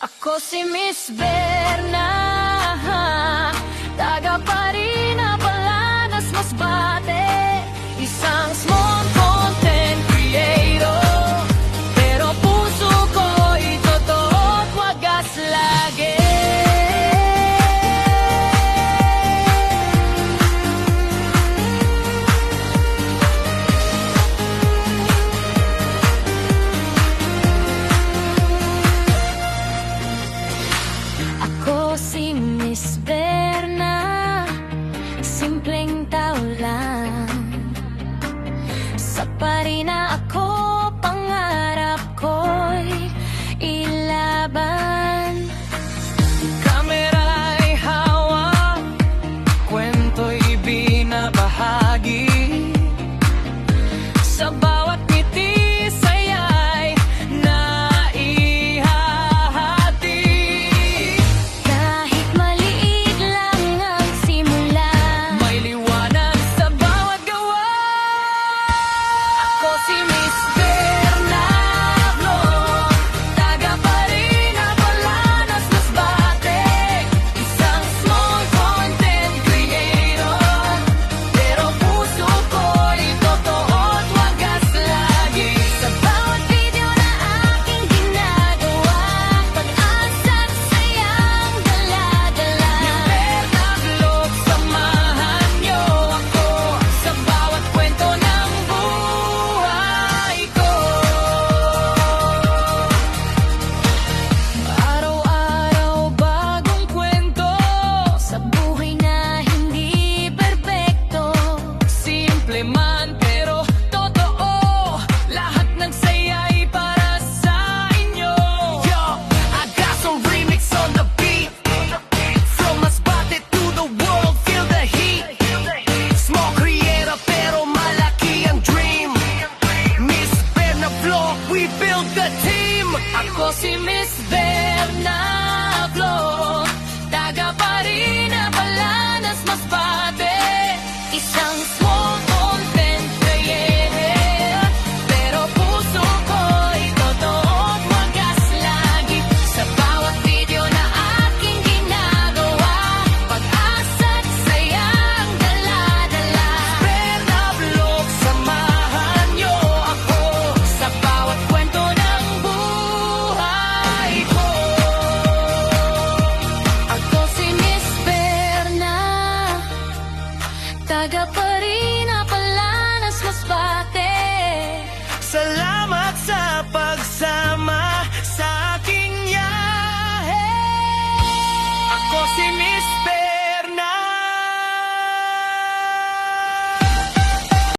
Ako si Miss Berna, taga Parina, Palanas, Masbate. Isang small content creator, pero puso ko'y totoo at wagas lagi. Ako si Miss Berna, simpleng tao lang. Sa Parina ako, pangarap ko'y ilaban. Kamera'y hawak, kwento'y binabahagi. Sa bawat ngiti, saya'y naihahati. Kahit maliit lang ang simula, may liwanag sa bawat gawa. Ako si Miss Berna Vlog, taga Parina, Palanas, Masbate. Isang small content creator, pero puso ko'y totoo at wagas lagi. Sa bawat video na aking ginagawa, pag-asa at sayang dala-dala. Miss Berna Vlog, samahan niyo ako sa bawat kwento ng buhay ko. Araw-araw bagong kwento, sa buhay na hindi perpekto. Simple man pero totoo, lahat ng saya'y para sa inyo. Yo, I got some remix on the beat. From Masbate to the world, feel the heat. Small creator pero malaki ang dream. Miss Berna Vlog, we build the team. Ako si Miss Berna Vlog.